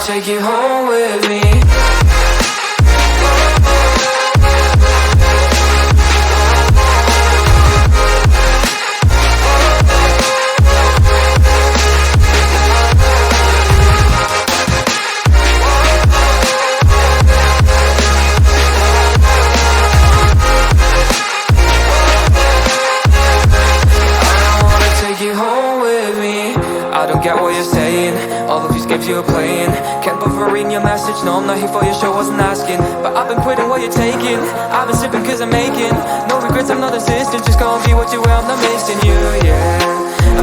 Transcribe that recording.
take you home with me. I don't get what you're saying, all of these games you're playing. Can't bother reading your message, no I'm not here for your show, wasn't asking. But I've been quitting what you're taking, I've been sipping cause I'm making no regrets, I'm not insistent, just gonna be what you wear, I'm not missing you, yeah.